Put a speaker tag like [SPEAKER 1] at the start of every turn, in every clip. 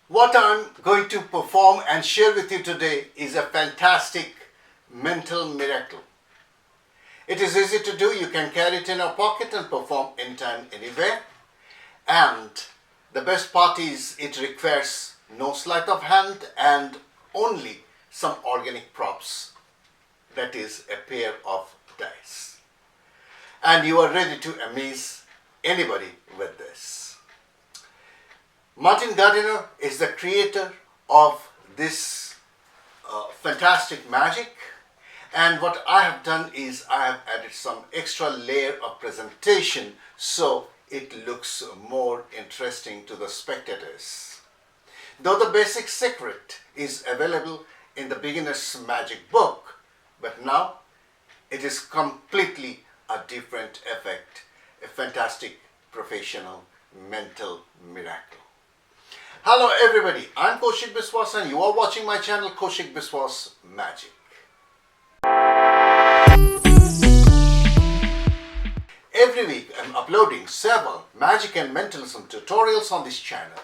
[SPEAKER 1] What I'm going to perform and share with you today is a fantastic mental miracle. It is easy to do. You can carry it in your pocket and perform anytime, anywhere. And the best part is it requires no sleight of hand and only some organic props. That is a pair of dice. And you are ready to amaze anybody with this. Martin Gardiner is the creator of this fantastic magic, and what I have done is I have added some extra layer of presentation so it looks more interesting to the spectators. Though the basic secret is available in the beginner's magic book, but now it is completely a different effect, a fantastic professional mental miracle. Hello everybody, I'm Kaushik Biswas and you are watching my channel Kaushik Biswas Magic. Every week I'm uploading several magic and mentalism tutorials on this channel.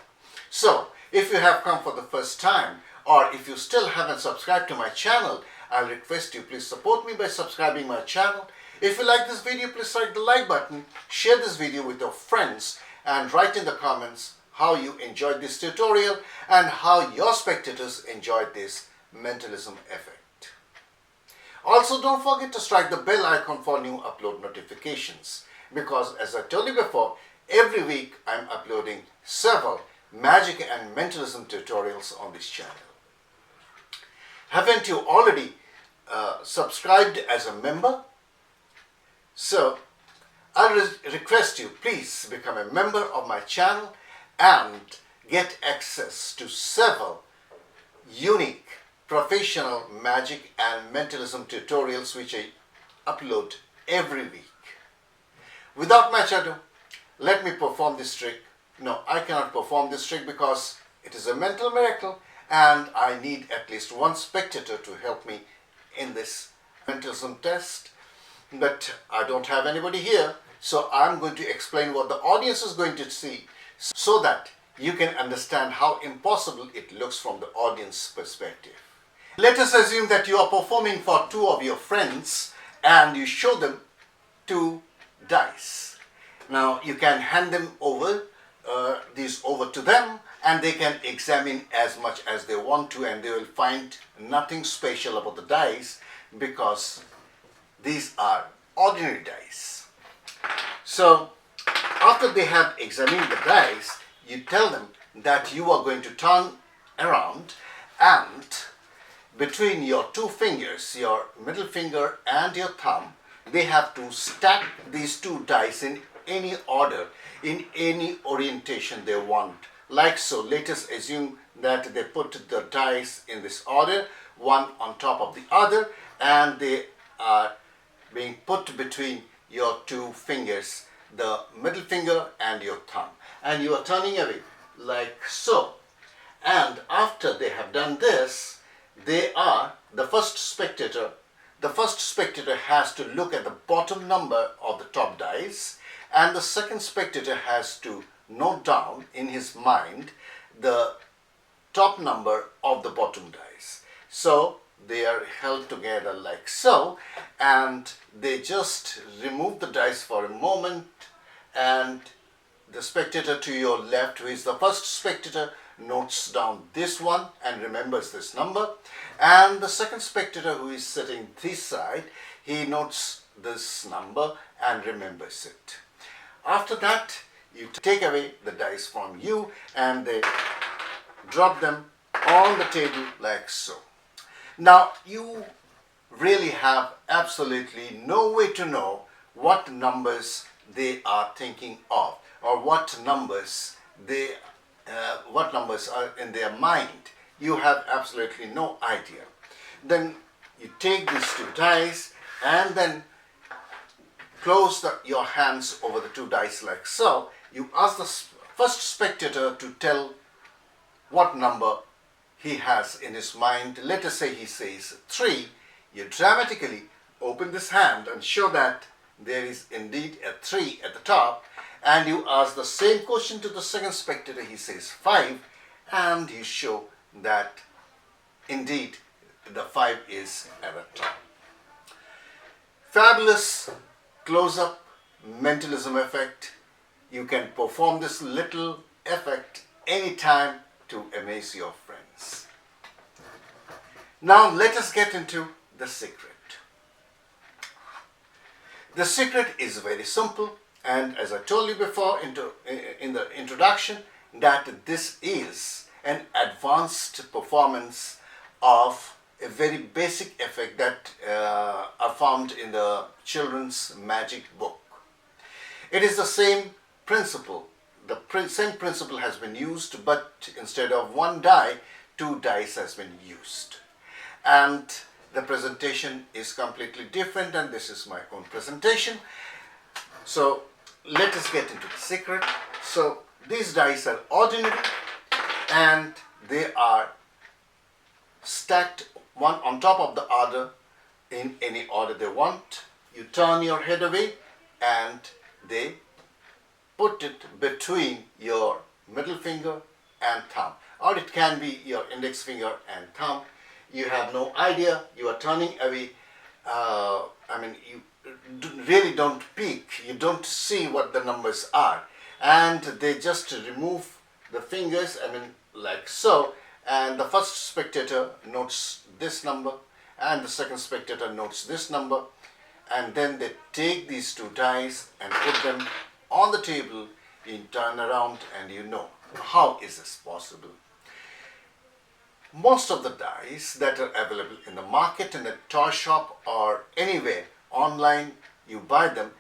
[SPEAKER 1] So if you have come for the first time or if you still haven't subscribed to my channel, I'll request you please support me by subscribing my channel. If you like this video, please strike the like button, share this video with your friends and write in the comments how you enjoyed this tutorial and how your spectators enjoyed this mentalism effect. Also, don't forget to strike the bell icon for new upload notifications because, as I told you before, every week I'm uploading several magic and mentalism tutorials on this channel. Haven't you already subscribed as a member? So, I request you please become a member of my channel and get access to several unique professional magic and mentalism tutorials which I upload every week. Without much ado, let me perform this trick. No, I cannot perform this trick because it is a mental miracle and I need at least one spectator to help me in this mentalism test. But I don't have anybody here, so I'm going to explain what the audience is going to see so that you can understand how impossible it looks from the audience perspective. Let us assume that you are performing for two of your friends and you show them two dice. Now you can hand them over, these over to them, and they can examine as much as they want to and they will find nothing special about the dice because these are ordinary dice. So after they have examined the dice, you tell them that you are going to turn around and between your two fingers, your middle finger and your thumb, they have to stack these two dice in any order, in any orientation they want. Like so, let us assume that they put the dice in this order, one on top of the other, and they are being put between your two fingers, the middle finger and your thumb, and you are turning away like so. And after they have done this, they are the first spectator has to look at the bottom number of the top dice, and the second spectator has to note down in his mind the top number of the bottom dice. So they are held together like so, and they just remove the dice for a moment, and the spectator to your left, who is the first spectator, notes down this one and remembers this number, and the second spectator, who is sitting this side, he notes this number and remembers it. After that, you take away the dice from you and they drop them on the table like so. Now you really have absolutely no way to know what numbers they are thinking of or what numbers are in their mind. You have absolutely no idea. Then you take these two dice and then close your hands over the two dice like so. You ask the first spectator to tell what number he has in his mind. Let us say he says 3. You dramatically open this hand and show that there is indeed a 3 at the top, and you ask the same question to the second spectator, he says 5, and you show that indeed the 5 is at the top. Fabulous close-up mentalism effect. You can perform this little effect anytime to amaze your friends. Now let us get into the secret. The secret is very simple, and as I told you before in the introduction, that this is an advanced performance of a very basic effect that are found in the children's magic book. It is the same principle. The same principle has been used, but instead of 1 die, 2 dice has been used. And the presentation is completely different, and this is my own presentation. So let us get into the secret. So these dice are ordinary, and they are stacked one on top of the other in any order they want. You turn your head away and they put it between your middle finger and thumb, or it can be your index finger and thumb. You have no idea, you are turning away. You really don't peek, you don't see what the numbers are, and they just remove the fingers, like so, and the first spectator notes this number and the second spectator notes this number, and then they take these 2 dice and put them on the table. You turn around and you know. How is this possible? Most of the dice that are available in the market, in a toy shop or anywhere online you buy them,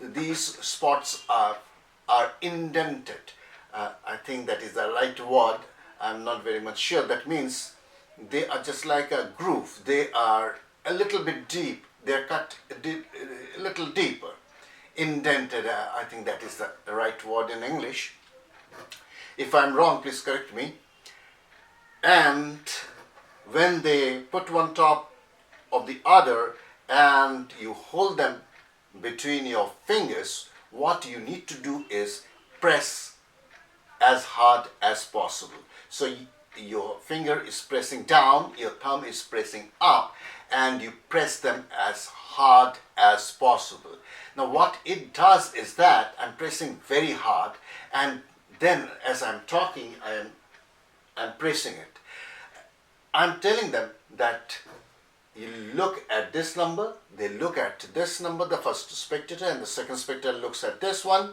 [SPEAKER 1] these spots are indented. I think that is the right word. I'm not very much sure. That means they are just like a groove. They are a little bit deep. They are cut a little deeper. Indented, I think that is the right word in English. If I'm wrong, please correct me. And when they put one top of the other and you hold them between your fingers, what you need to do is press as hard as possible. So your finger is pressing down, your thumb is pressing up, and you press them as hard as possible. Now what it does is that I'm pressing very hard, and then as I'm talking, I'm pressing it. I'm telling them that you look at this number, they look at this number, the first spectator, and the second spectator looks at this one,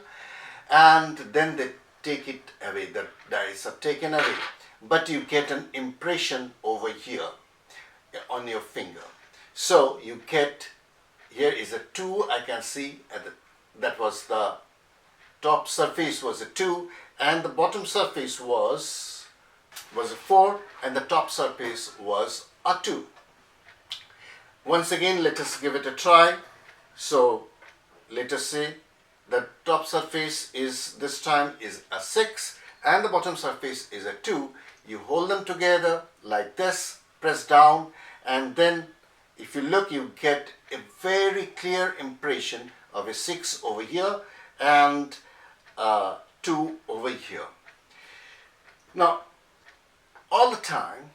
[SPEAKER 1] and then they take it away. The dice are taken away, but you get an impression over here on your finger. So you get, here is a 2, I can see, that was the top surface was a 2, and the bottom surface was a 4, and the top surface was a 2. Once again, let us give it a try. So let us say the top surface is this time is a 6 and the bottom surface is a 2. You hold them together like this, press down, and then if you look, you get a very clear impression of a 6 over here and 2 over here. Now, all the time,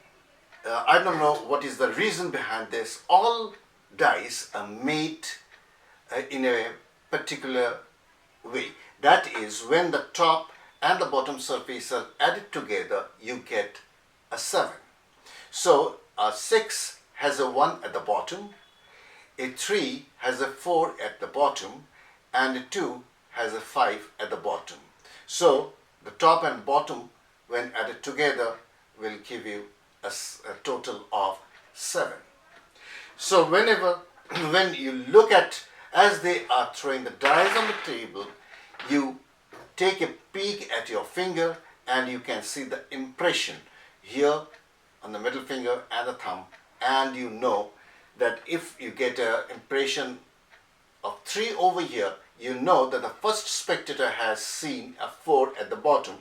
[SPEAKER 1] I don't know what is the reason behind this. All dice are made in a particular way. That is, when the top and the bottom surface are added together, you get a 7. So a 6 has a 1 at the bottom, a 3 has a 4 at the bottom, and a 2 has a 5 at the bottom. So the top and bottom, when added together, will give you a total of 7. So when you look at, as they are throwing the dice on the table, you take a peek at your finger and you can see the impression here on the middle finger and the thumb, and you know that if you get an impression of 3 over here, you know that the first spectator has seen a 4 at the bottom,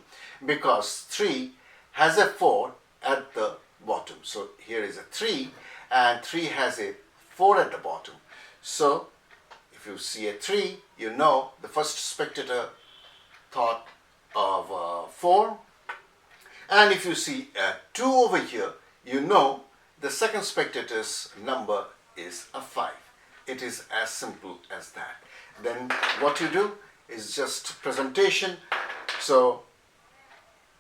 [SPEAKER 1] because 3 has a 4 at the bottom. So here is a 3 and 3 has a 4 at the bottom. So if you see a 3, you know the first spectator thought of 4. And if you see a 2 over here, you know the second spectator's number is a 5. It is as simple as that. Then what you do is just presentation. So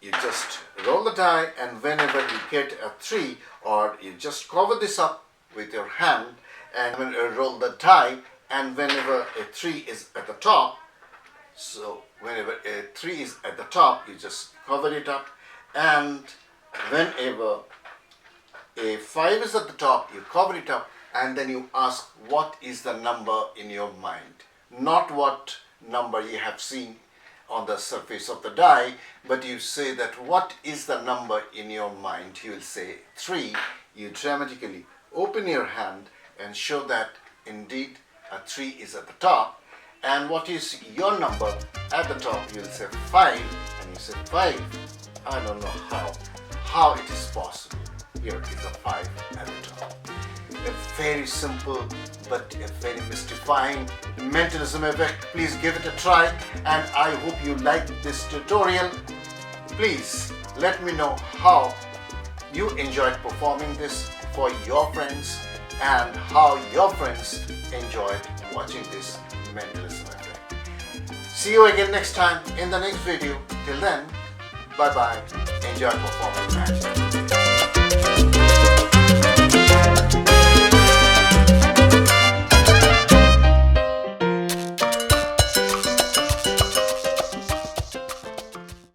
[SPEAKER 1] you just roll the die, and whenever you get a 3, or you just cover this up with your hand and when you roll the die, and whenever a 3 is at the top, so whenever a 3 is at the top, you just cover it up, and whenever a 5 is at the top, you cover it up, and then you ask what is the number in your mind. Not what number you have seen on the surface of the die, but you say that what is the number in your mind. You will say 3. You dramatically open your hand and show that indeed a 3 is at the top. And what is your number at the top? You will say 5, and you say 5. I don't know how it is possible. Here is a 5 at the top. A very simple but a very mystifying mentalism effect. Please give it a try, and I hope you liked this tutorial. Please let me know how you enjoyed performing this for your friends and how your friends enjoyed watching this mentalism effect. See you again next time in the next video. Till then, bye bye. Enjoy performing magic.